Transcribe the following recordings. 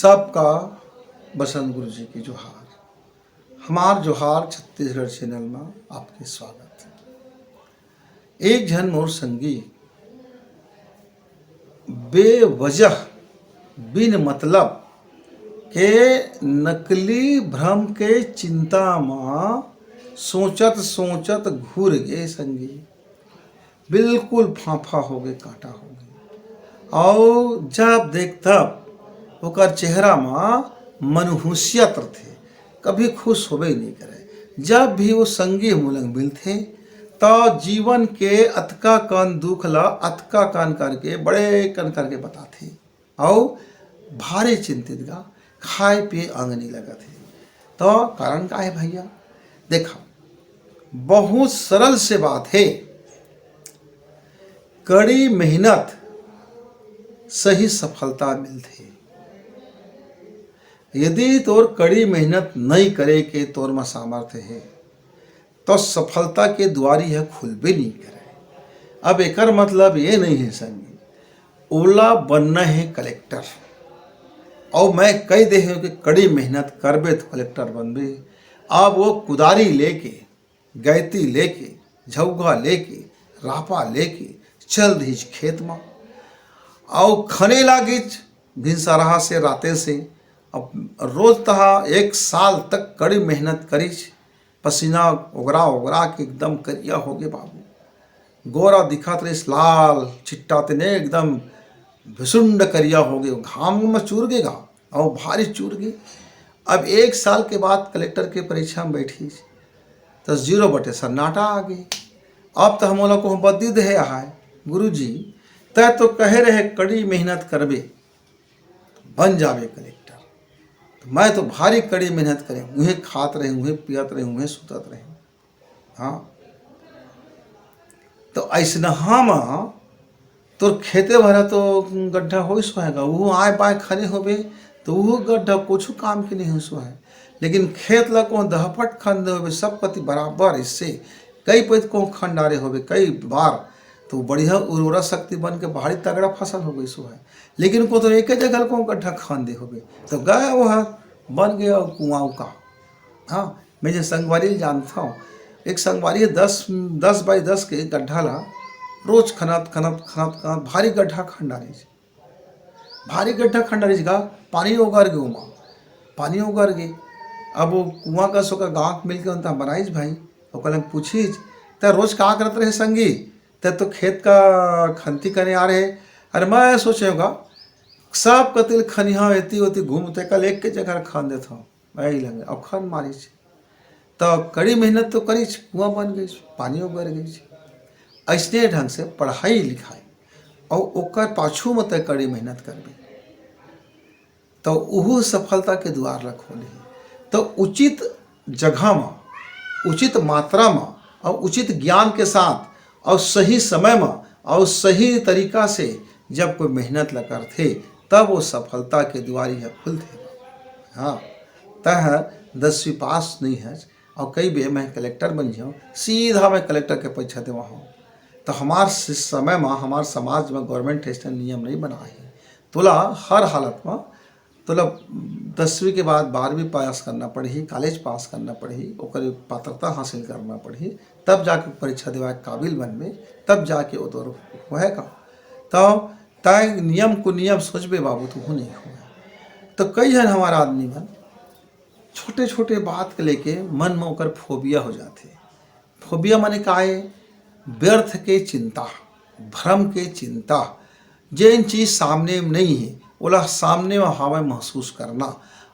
सबका बसंत गुरु जी की जोहार। हमार जोहार छत्तीसगढ़ चैनल में आपके स्वागत है। एक जन मोर संगी बेवजह बिन मतलब के नकली भ्रम के चिंता में सोचत सोचत घूर गए संगी। बिल्कुल फांफा हो गए, कांटा हो गए। और जब देख तब ओकर चेहरा में मनहूसियत थे, कभी खुश होबे नहीं करे। जब भी वो संगी मुलंग मिलते तो जीवन के अतका कन दुख ला अतका कन करके बड़े कन करके बताते और भारी चिंतित गा खाए पिए अंग नहीं लगा थे। तो कारण का है भैया, देखा बहुत सरल से बात है। कड़ी मेहनत सही सफलता मिलती। यदि तोर कड़ी मेहनत नहीं करे के तोर में सामर्थ्य है तो सफलता के द्वारी है खुल भी नहीं करे। अब एकर मतलब ये नहीं है संगी ओला बनना है कलेक्टर और मैं कह दे हूँ कि कड़ी मेहनत करबे तो कलेक्टर बनबे। अब वो कुदारी लेके, गैती लेके, झौगा लेके, रापा लेके चल दीज खेत में और खने लागिज भिनसरहा से राते से। अब रोज तहा एक साल तक कड़ी मेहनत करीच, पसीना उगरा उगरा के एकदम करिया हो गए बाबू। गोरा दिखत रही लाल चिट्टा तेने एकदम भिसुंड करिया हो गए, घाम में चूर गेगा और भारी चूर गए। अब एक साल के बाद कलेक्टर के परीक्षा में बैठी तो 0 सन्नाटा आ गए। अब तो हम लोग को बद्दी दे है गुरु जी तय तो कहे रहे कड़ी मेहनत करबे बन जावे कलेक्टर। तो मैं तो भारी कड़ी मेहनत करे, उन्हें खात रहे, उन्हें पियत रहे, उन्हें सुतत रहे। हाँ तो ऐसा हम तो खेते भरा तो गड्ढा हो सोहेगा, वो आए बाए खने होबे तो वो गड्ढा कुछ काम के नहीं हो सो है। लेकिन खेत ला को दहपट खन दे होबे सब पति बराबर, इससे कई पैत को खंडारे होबे कई बार तो बढ़िया उर्वरा शक्ति बन के भारी तगड़ा फसल हो गई सो है। लेकिन को तो एक जगह को गड्ढा खान दे होबे तो गए वह बन गया कुआं का। हाँ मैं जो संगवारी जानता हूँ, एक संगवारी 10x10 के गड्ढा ला रोज खनत खनत खनत खनत भारी गड्ढा खंडारी, भारी गड्ढा खंडारी का पानी उगर गए, वहाँ पानी उगर गए। अब वो कुआं का सोका गाँव मिल के उनता बनाईज भाई और कल पूछीज तो रोज का करते रहे संगी तब तो खेत का खनती करने आ रहे। अरे मैं सोचेगा सब कतिल खनिहा एती होती घूमते कल एक के जगह खान देता हूँ वही लगे अब खान मारी तो कड़ी मेहनत तो करी, कुआं बन गई, पानी उगर गई। ऐसने ढंग से पढ़ाई लिखाई और ओकर पाछू में तय कड़ी मेहनत करबे तो उहू सफलता के द्वार ला खोले। तो उचित जगह में, उचित मात्रा में और उचित ज्ञान के साथ और सही समय में और सही तरीका से जब कोई मेहनत ला करते तब वो सफलता के द्वारी है खुलते। हाँ तह 10वीं पास नहीं है और कई बे मैं कलेक्टर बन जाऊँ, सीधा मैं कलेक्टर के परीक्षा देवा हूँ। तो हमार समय में हमार समाज में गवर्नमेंट ऐसा नियम नहीं बना है। तोला हर हालत में तोला 10वीं के बाद 12वीं पास करना पड़ी, कॉलेज पास करना पड़ी, ओकर पात्रता हासिल करना पड़ी, तब जाके परीक्षा देवा काबिल बनबे, तब जाके वो तो होएगा। तो तय नियम को नियम सोचबे बाबू तो नहीं हो। तो कई जन हमारा आदमी बन छोटे छोटे बात के लेके मन में ओकर फोबिया हो जाते। फोबिया माने का है? व्यर्थ के चिंता, भ्रम के चिंता, जिन चीज़ सामने में नहीं है ओला सामने में हवा महसूस करना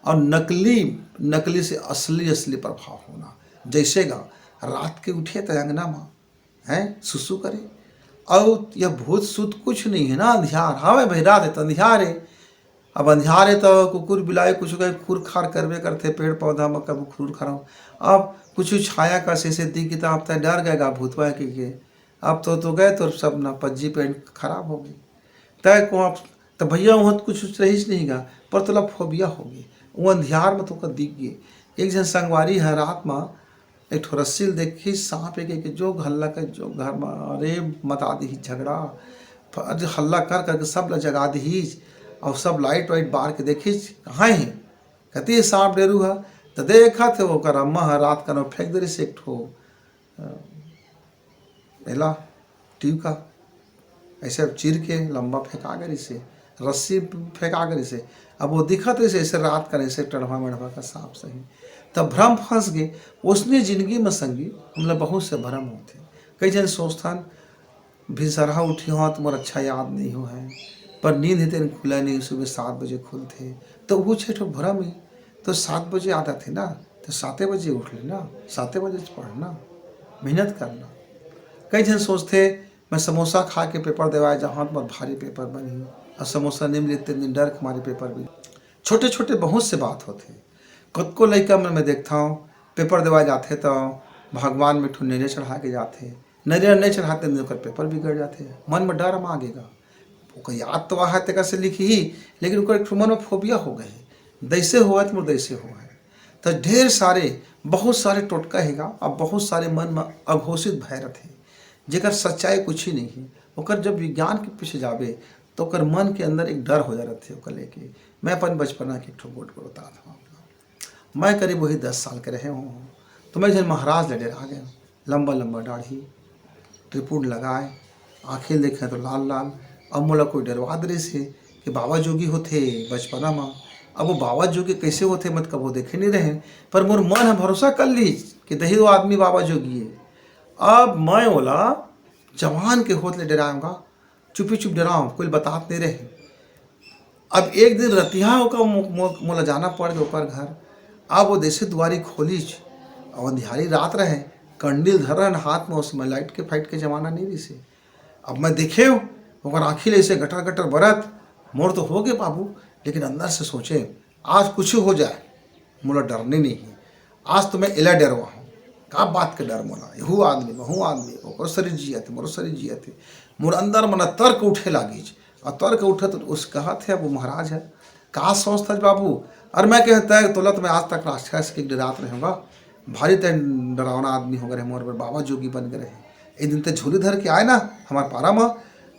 और नकली से असली प्रभाव होना। जैसे गा रात के उठे तो अंगना में हैं सुसु करे और यह भूत सूत कुछ नहीं है ना, अंधियार हवे भाई रात है तो अंधियार है। अब अंधियार है तो कुकुर बिलाई कुछ कहीं खूर खार करबे करते पेड़ पौधा में कभी खूर खार। अब कुछ छाया का से दी कि अब तय डर गएगा भूतवा के अब तो गए तो सब ना पज्जी पेंट खराब हो गई तय को आप तो भैया वहाँ तो कुछ रहीच नहीं गा पर तोला फोबिया हो गई वो अंधियार में तो का दिख गए। एक जन संगवारी है रात में एक ठो रस्सी देखी सांप एक जो हल्ला कर जो घर में अरे मत आदि झगड़ा हल्ला कर करके सब ला जगा दी और सब लाइट वाइट बार के देखी कहाँ है, कहती सांप डेरू है। तो देखा थे वो कर अम्मा है रात का फेंक दे रही से एक ठो पहला ट्यूब का ऐसे चीर के लंबा फेंका कर इसे, रस्सी फेंका कर इसे। अब वो दिखा तो इसे ऐसे रात का ऐसे टढ़वा मढ़वा का सांप सही। तब भ्रम फंस गए। उसने जिंदगी में संगी मतलब बहुत से भ्रम होते। कई जन सोचथन भिनसरहा उठी हो तुम्हारा अच्छा याद नहीं हो है, पर नींद ही तेन खुला नहीं, सुबह 7 बजे खुलते। तो वो छो भ्रम ही तो 7 बजे आता थे ना, तो 7 बजे उठ लेना, 7 बजे पढ़ना, मेहनत करना। कई जन सोचते मैं समोसा खा के पेपर देवाए जहाँ पर भारी पेपर बनी, और समोसा नहीं मिलते दिन डर हमारे पेपर भी। छोटे छोटे बहुत से बात होते। खुद को लड़का मैं देखता हूँ पेपर देवाए जाते तो भगवान में ठू नरियर चढ़ा के जाते, नरियर नहीं चढ़ाते नहीं तो पेपर बिगड़ जाते। मन में डर मांगेगा, ओकर याद तो है तक से लिखी ही, लेकिन ओकर मन में फोबिया हो गए, दैसे हुआ तो दैसे हुआ है। तो ढेर सारे बहुत सारे टोटका हैगा, अब बहुत सारे मन में अघोषित भय रहते जेकर सच्चाई कुछ ही नहीं है। ओकर जब विज्ञान के पीछे जाबे तो ओकर मन के अंदर एक डर हो जा रहा थे ओकर लेके। मैं अपन बचपना के एक ठो गोट को बताता था। मैं करीब वही 10 साल के रहे हूँ, तो मैं जब महाराज लड़े आ गया, लंबा लंबा दाढ़ी, त्रिपुट लगाए, आँखें देखे तो लाल लाल। अब मोला कोई डरवा दे से कि बाबा जोगी होते बचपना में। अब वो बाबा जोगी कैसे होते मत कबो देखे नहीं रहे, पर मोर मन है भरोसा कर ली कि दही वो आदमी बाबा जोगी है। अब मैं बोला जवान के होत ले डराऊँगा, चुपी चुप डराऊँ, कोई बतात नहीं रहे। अब एक दिन रतिहा होकर मोला जाना पड़ गया ओकर घर। अब वो देसे दुआरी खोलीच और अंधियारी रात रहे, कंडील धर रहे हाथ में, उसमें लाइट के फाइट के जमाना नहीं रही से। अब मैं देखे ओकर आँखी ले से गटर गटर बरत, मोर तो हो गए बाबू, लेकिन अंदर से सोचे आज कुछ हो जाए मोला डरने नहीं है, आज तो मैं इला डरवा हूँ। का बात के डर मोला, यहू आदमी महू आदमी ओकर शरीर जियते मोर शरीर जियते। मोर अंदर मना तर्क उठे लागी, और तर्क उठे तो उस कहा थे वो महाराज है का सोचता बाबू। और मैं कहता है तोला तो मैं आज तक राक्षस के डरात रहूँगा, भारी तय डरावना आदमी हो गए मोर पर, बाबा जोगी बन गए हैं। एक दिन तो झोली धर के आए ना हमारे पारा में,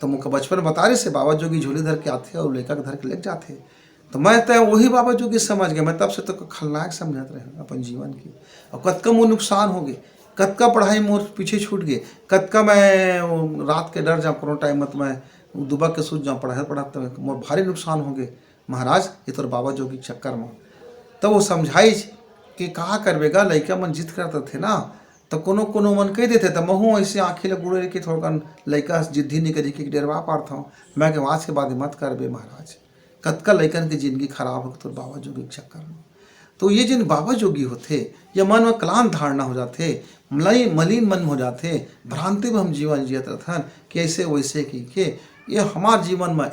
तो मुझे बचपन बता रहे से बाबा जोगी झोली धर के आते और लेकर धर के लेके जाते। तो मैं तय वही बाबा जोगी समझ गया। मैं तब से तो खलनायक समझत रहे अपन जीवन की। और कतका मोर नुकसान हो गए, कतका पढ़ाई मोर पीछे छूट गए, कतका मैं रात के डर जाऊँ कोनो टाइम मत मैं दुबक के सूझ जाऊँ पढ़ाते मोर भारी नुकसान हो गए महाराज ये तोर बाबा जोगी चक्कर में। तो वो समझाई कि कहा करबेगा लड़का मन जिद करते थे ना, तो कोनो कोनो मन कह देते तो महू ऐसे आँखें ले गुड़े के थोड़ा लड़का जिद्दी नहीं करी कि डरवा पाता हूँ। मैं कि आज के बाद मत करबे महाराज, कतका लड़कन की जिंदगी खराब हो तो बाबा जोगी के चक्कर में। तो ये जिन बाबा जोगी होते या मन में कलान धारणा हो जाते, मलिन मन हो जाते, भ्रांति में हम जीवन जियत रहन कि ऐसे वैसे की ये हमार जीवन में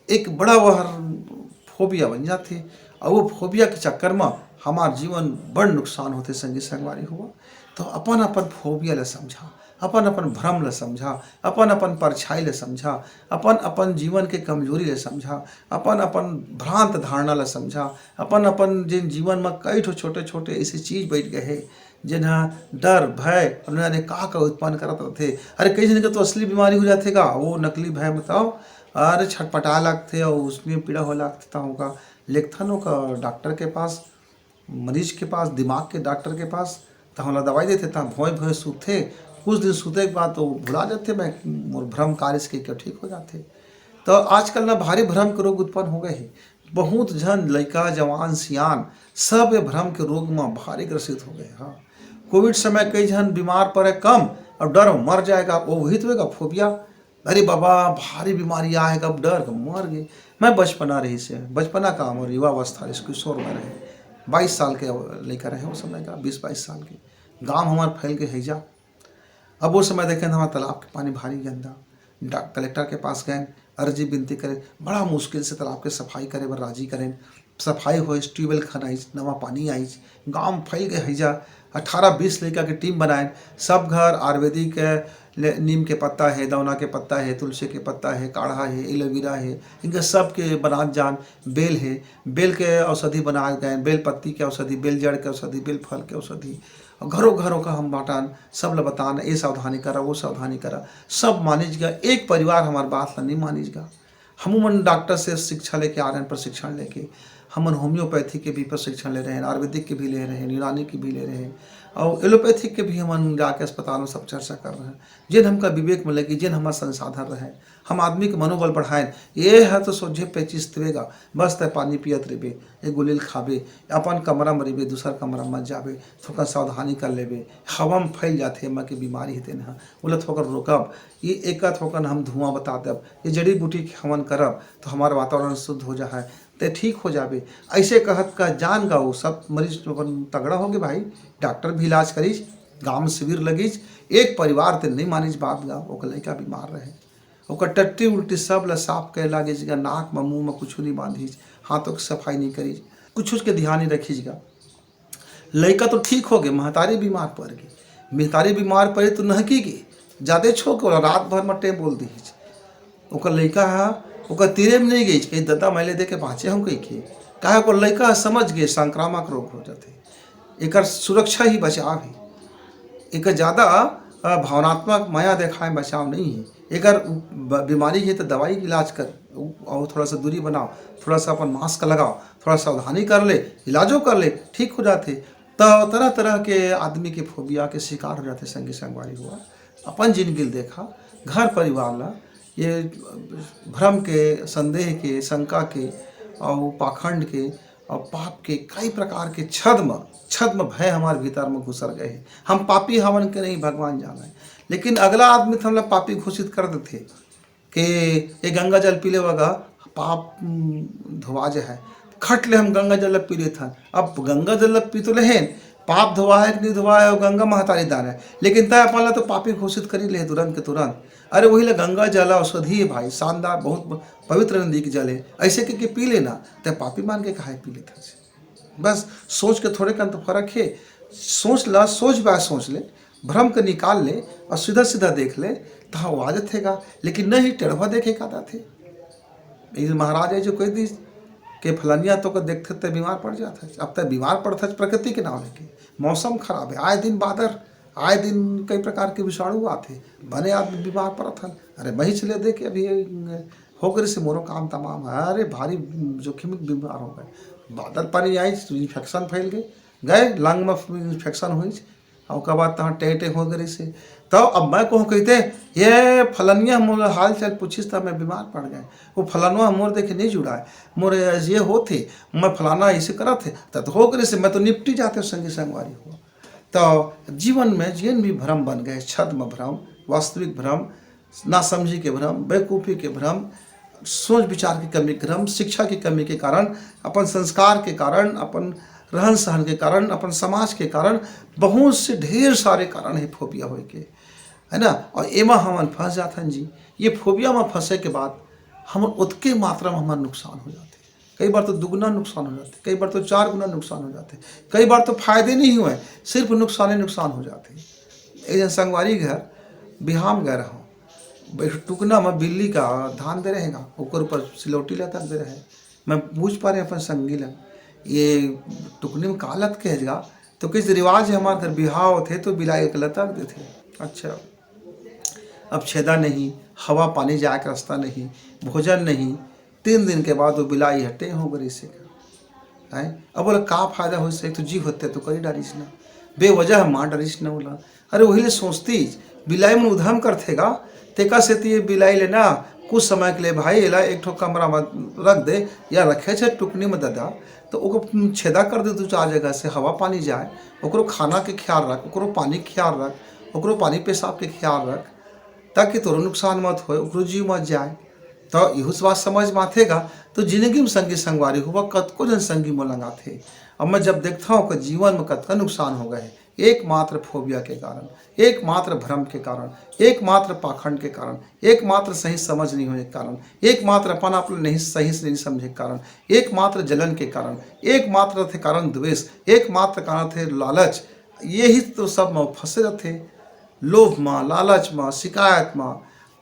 एक बड़ा वह फोबिया बन जाते। और वो फोबिया के चक्कर में हमार जीवन बड़ नुकसान होते संगी संगवारी हुआ। तो अपन अपन फोबिया ले समझा, अपन अपन भ्रम ले समझा, अपन अपन परछाई ले समझा, अपन अपन जीवन के कमजोरी ले समझा, अपन अपन भ्रांत धारणा ले समझा, अपन अपन जिन जीवन में कई ठो छोटे छोटे ऐसी चीज बैठ गए हैं जिन्हें डर भय उन्होंने का उत्पन्न करते थे। अरे कई जन के तो असली बीमारी हो जाते का, वो नकली भय बताओ, अरे छटपटा लगते और उसमें पीड़ा हो लगता होगा। लेखथनों का डॉक्टर के पास, मरीज के पास, दिमाग के डॉक्टर के पास, तो हमारा दवाई देते थे, भोए भोए सूते, कुछ दिन सूते के बाद तो भुला जाते, मैं मोर भ्रम कार्य से क्या ठीक हो जाते। तो आजकल ना भारी भ्रम के रोग उत्पन्न हो गए हैं। बहुत जन लड़का जवान सियान सब ये भ्रम के रोग में भारी ग्रसित हो गए। हाँ, कोविड समय कई जन बीमार पड़े कम और डर मर जाएगा, वो वही तो होगा फोबिया। अरे बाबा भारी बीमारी आएगा, अब डर मर गए। मैं बचपना रही से, बचपना का और युवावस्था इस किशोर में रहे, 22 साल के लेकर रहे उस समय का, 20-22 साल के। गांव हमारे फैल के हैजा। अब वो समय देखें हमारे तालाब के पानी भारी गंदा, कलेक्टर के पास गए, अर्जी विनती करें, बड़ा मुश्किल से तालाब के सफाई करे बर राजी करें। सफाई हो, ट्यूबवेल खनाई, नवा पानी आई, गांव फैल गए हैजा। 18-20 लड़का के टीम बनाए, सब घर आयुर्वेदिक नीम के पत्ता है, दौना के पत्ता है, तुलसी के पत्ता है, काढ़ा है, एलोवेरा है, इनका सब के बनात जान, बेल है, बेल के औषधि बनाए गए, बेल पत्ती के औषधि, बेल जड़ के औषधि, बेल फल के औषधि, घरों घरों का हम बाटान सब ल बतान, ये सावधानी करा वो सावधानी करा, सब मानिज गया। एक परिवार हमारे बात ला नहीं मानिज गया। हम मन डॉक्टर से शिक्षा लेके आ रहे हैं, प्रशिक्षण लेके हमन होम्योपैथी के भी प्रशिक्षण ले रहे हैं, आयुर्वेदिक के भी ले रहे हैं, यूनानी के भी ले रहे हैं और एलोपैथिक के भी हम जाके अस्पताल में सब चर्चा कर रहे हैं। जिन हमका विवेक मिले कि जिन हमारा संसाधन रहे, हम आदमी के मनोबल बढ़ाएं। ये है तो सोझे पेचिस देवेगा, बस तय पानी पियत रेबे, एक गोलिल खाबे, अपन कमरा में रेबे, दूसरा कमरा मत जाबे, थोड़ा सावधानी कर लेबे, हवा में फैल जाते अम्मा की बीमारी हेते ना, बोला थोड़ा रोकब, ये एक थोड़ा हम धुआं बता देब, ये जड़ी बूटी के हवन करब तो हमारा वातावरण शुद्ध हो जाए तो ठीक हो जाबे। ऐसे कहत का जान गाओ सब मरीज तगड़ा हो गए भाई, डॉक्टर भी इलाज करीज, गाँव में शिविर लगीज, एक परिवार ते नहीं मानीज बात गाँव, ओकर लड़का बीमार रहे, ओकर टट्टी उल्टी सब ला साफ करे लागे, नाक में मुँह में कुछ नहीं बांधीज, हाथों की सफाई नहीं करीज, कुछ उसके ध्यान नहीं रखीजगा। लड़का तो ठीक हो गए, महतारी बीमार पड़ गई, महतारी बीमार पड़े तो नहकी गई, ज़्यादा छोक रात भर मटे बोल दीज, ओकर लड़का है ओकर तीरे में नहीं गई, कहीं दत्ता मैले दे के बाँचे हम कहीं के कहे ओकर लड़का समझ गए संक्रामक रोग हो जाते, एक सुरक्षा ही बचाव है, एक ज़्यादा भावनात्मक माया देखाए बचाव नहीं है। एक बीमारी है तो दवाई इलाज कर और थोड़ा सा दूरी बनाओ, थोड़ा सा अपन मास्क लगाओ, थोड़ा सावधानी कर ले, इलाजों कर ले, ठीक हो जाते। तो तरह तरह के आदमी के फोबिया के शिकार हो जाते, संगी संगवारी हुआ अपन जिंदगी देखा, घर परिवार ला ये भ्रम के, संदेह के, शंका के और पाखंड के और पाप के कई प्रकार के छद्म भय हमारे भीतर में घुसर गए हैं। हम पापी हवन के नहीं भगवान जाना है, लेकिन अगला आदमी तो हम लोग पापी घोषित कर देते कि ये गंगा जल पी ले वगा पाप धोवा जो है, खट ले हम गंगा जल पी ले था, अब गंगा जल पी तो लेन पाप धोवा है कि नहीं धोवा है, गंगा महतारी दान है, लेकिन तय अपन तो पापी घोषित कर ही ले तुरंत के तुरंत। अरे वही ले गंगा जल औषधि है भाई, शानदार बहुत पवित्र नदी के जल है, ऐसे के पी लेना तय पापी मान के कहा पी लेता से। बस सोच के थोड़े कन तो फर्क है, सोच ला, सोच बात सोच ले, भ्रम के निकाल ले और सीधा सीधा देख ले तो हाँ आ जातेगा, लेकिन नहीं टेढ़वा देखे का थे। महाराज है जो कह दी कि फलानिया तो देखते तो बीमार पड़ जाता है, अब तक बीमार पड़ता है प्रकृति के नाम लेके, मौसम खराब है, आए दिन बादर, आए दिन कई प्रकार के विषाणु आते, बने आदमी बीमार पड़त हन। अरे वही चले दे के अभी हो गए से मोरो काम तमाम है, अरे भारी जोखिम बीमार हो गए, बादल पानी आई इन्फेक्शन फैल गए लंग में इन्फेक्शन हुई और उसके बाद तहाँ टे हो गई से। तो अब मैं कहूँ कहते ये फलनिया मोर हाल चाल पूछिस तो मैं बीमार पड़ गए, वो फलानुआ मोर देखे नहीं जुड़ा है, मोर ये होते मैं फलाना ऐसे करा थे तो हो गए से मैं तो निपटी जाते संगी संगवारी हुआ। तो जीवन में जिन भी भ्रम बन गए, छद्म भ्रम, वास्तविक भ्रम, नासमझी के भ्रम, बेवकूफ़ी के भ्रम, सोच विचार की कमी के भ्रम, शिक्षा की कमी के कारण, अपन संस्कार के कारण, अपन रहन सहन के कारण, अपन समाज के कारण, बहुत से ढेर सारे कारण है फोबिया हो के, है ना। और एमा हमन फंस जाथन जी, ये फोबिया में फंसे के बाद हम उतके मात्रा में हमारा नुकसान हो जाते, कई बार तो दुगना नुकसान हो जाते, कई बार तो 4 गुना नुकसान हो जाते, कई बार तो फायदे नहीं हुए, सिर्फ नुकसान ही नुकसान हो जाते। एक जन संगवारी घर बिहाम गए रहो, टुकना में बिल्ली का धान दे रहेगा, ऊपर ऊपर सिलौटी लतक दे रहे, मैं पूछ पा रहे अपन संगी लग ये टुकनी में कालत कहेगा, तो किस रिवाज है हमारे घर बिहाव थे तो बिलाई के लतक देते। अच्छा अब छेदा नहीं, हवा पानी जाए का रास्ता नहीं, भोजन नहीं, 3 दिन के बाद वो बिलाई हटे हो गई से है। अब बोला का फायदा हो से, तो जी होते तो करी डारिश ना, बेवजह माँ डारिश ना बोला। अरे वही ले सोचती बिलाई में उधम करतेगा तेका से ये बिलाई लेना कुछ समय के लिए भाई एला एक ठो कमरा में रख दे या रखे छे टुकनी में दादा, तो ओको छेदा कर दे 2-4 जगह से हवा पानी जाए, ओकरो खाना के ख्याल रख, ओकरो पानी के ख्याल रख, ओकरो पानी पेशाब के ख्याल रख, ताकि तोरो नुकसान मत हो, ओकरो जीव मत जाए। तो इहू बात समझ में आतेगा तो जिंदगी में संगी संगवारी हुआ कतको जन संगी में लगा थे। अब मैं जब देखता हूँ कि जीवन में कतका नुकसान हो गए, एकमात्र फोबिया के कारण, एकमात्र भ्रम के कारण, एकमात्र पाखंड के कारण, एकमात्र सही समझ नहीं होने के कारण, एकमात्र अपन आप नहीं सही से नहीं समझे के कारण, एकमात्र जलन के कारण, एकमात्र थे कारण द्वेष, एकमात्र कारण थे लालच। यही तो सब में फंसे रहते, लोभ में, लालच में, शिकायत में,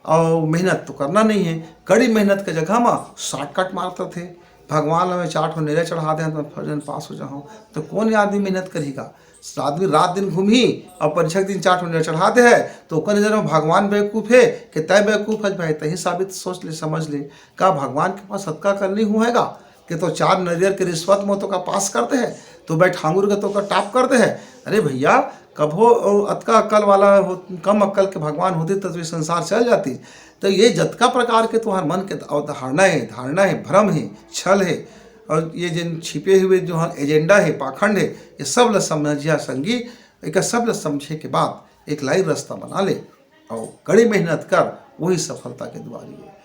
और मेहनत तो करना नहीं है। कड़ी मेहनत के जगह में शॉर्टकट मारते थे, भगवान हमें 4 ठो नेरे चढ़ा दें तो मैं फर्जन पास हो जाऊँ, तो कौन आदमी मेहनत करेगा। आदमी रात दिन घूमी और परीक्षा के दिन 4 चढ़ा दे है तो ओकर नजर में भगवान बेवकूफ़ है कि तय बेवकूफ़ है भाई, तही साबित सोच ले समझ ले। का भगवान के पास सदका करनी हुएगा कि तो 4 नरियर के रिश्वत में तो का पास करते हैं, तो बैठांगुर का तो का टाप करते हैं। अरे भैया, कभो अतका अक्ल वाला कम अक्ल के भगवान होते तो ये संसार चल जाती। तो ये जतका प्रकार के तुम्हारे मन के धारणा है, भ्रम है, छल है, और ये जिन छिपे हुए जो एजेंडा है, पाखंड है, ये सब ल समझिया संगी। एक सब ल समझे के बाद एक लाइव रास्ता बना ले और कड़ी मेहनत कर, वही सफलता के द्वारी है।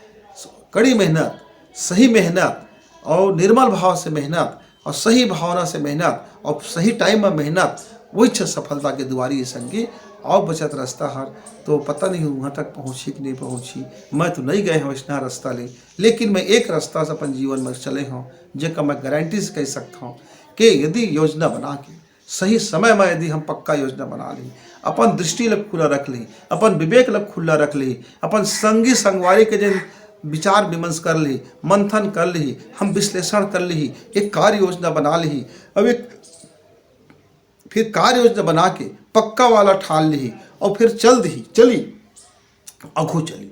कड़ी मेहनत, सही मेहनत और निर्मल भाव से मेहनत और सही भावना से मेहनत और सही टाइम में मेहनत, वही सफलता के द्वारी है संगी। और बचत रास्ता हर तो पता नहीं वहाँ तक पहुँची कि नहीं पहुँची, मैं तो नहीं गए हूँ वैसना रास्ता ले, लेकिन मैं एक रास्ता से अपन जीवन में चले हूँ जेका मैं गारंटी से कह सकता हूँ कि यदि योजना बना के सही समय में यदि हम पक्का योजना बना ली, अपन दृष्टि लग खुला रख ली, अपन विवेक लग खुला रख ली, अपन संगी संगवारी के जिन विचार विमर्श कर ली, मंथन कर ली, हम विश्लेषण कर ली, एक कार्य योजना बना ली, अब एक फिर कार्य योजना बना के पक्का वाला ठान ली और फिर चली अघू चली।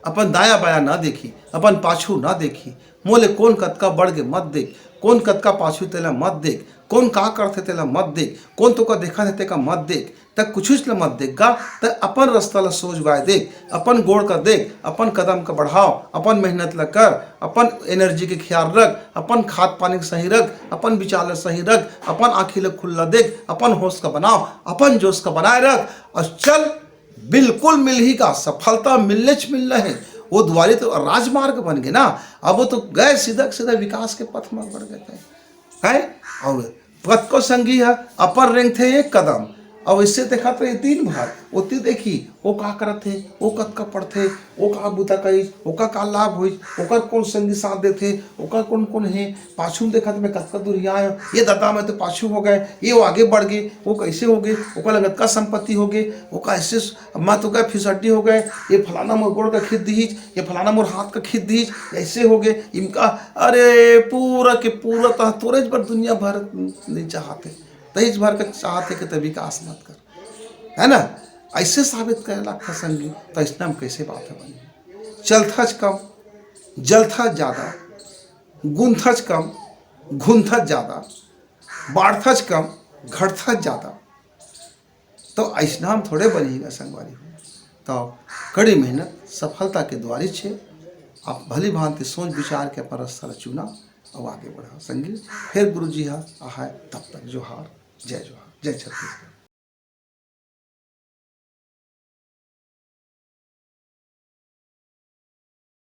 अपन दाया बाया ना देखी, अपन पाछू ना देखी, मोले कौन कतका बढ़ के मत देख, कौन कतका पाछू तेला मत देख, कौन का करते तेला मत देख, कौन तो का देखा थे का मत देख, तक कुछ मत देखगा। तक अपन रास्ता ला सोच बाय देख, अपन गोड़ का देख, अपन कदम का बढ़ाओ, अपन मेहनत ला कर, अपन एनर्जी के ख्याल रख, अपन खाद पानी सही रख, अपन विचार सही रख, अपन आँखी ला खुला देख, अपन होश का बनाओ, अपन जोश का बनाए रख और चल। बिल्कुल मिल ही का, सफलता मिलना है। वो द्वारे तो राजमार्ग बन गए ना, अब वो तो गए सीधा विकास के पथ में बढ़ गए थे। और पथ को संगी है अपर रेंग थे एक कदम, और इससे देखा तो ये 3 भाग उतनी देखी वो का करत थे, वो कतका पढ़ते, वो का बुता कही, वो का लाभ हुई, ओकर कौन संगी साथ देते, ओकर कौन कौन है। पाछू में देखा तो मैं कतका दूरिया आया, ये दादा में तो पाछू हो गए, ये वो आगे बढ़ गए, वो कैसे हो गए, वो लगत का संपत्ति हो गए, वो कैसे मैं तो गए फिसड्डी हो गए, ये फलाना मोर गोड़ का खींच दीज, ये फलाना मोर हाथ का खींच दीज, ऐसे हो गए इनका। अरे पूरा के पूरा तो तोरे पर दुनिया भर नहीं चाहते, तेज भर का चाहते कि तभी विकास मत कर, है ना। ऐसे साबित करे लाखा संगी तो इस नाम कैसे बात है बनी। चलथच कम जलथच ज़्यादा, गुंथच कम घुंथच ज़्यादा, बाढ़थच कम घटथच ज़्यादा, तो ऐसा हम थोड़े बनेगा संगवारी हो। तो कड़ी मेहनत सफलता के द्वारी छे। आप भली भांति सोच विचार के अपन रास्ता चुना और आगे बढ़ा संगी। फिर गुरु जी हाँ आहाय, तब तक जोहार, जय जोहार, जय छत्तीसगढ़।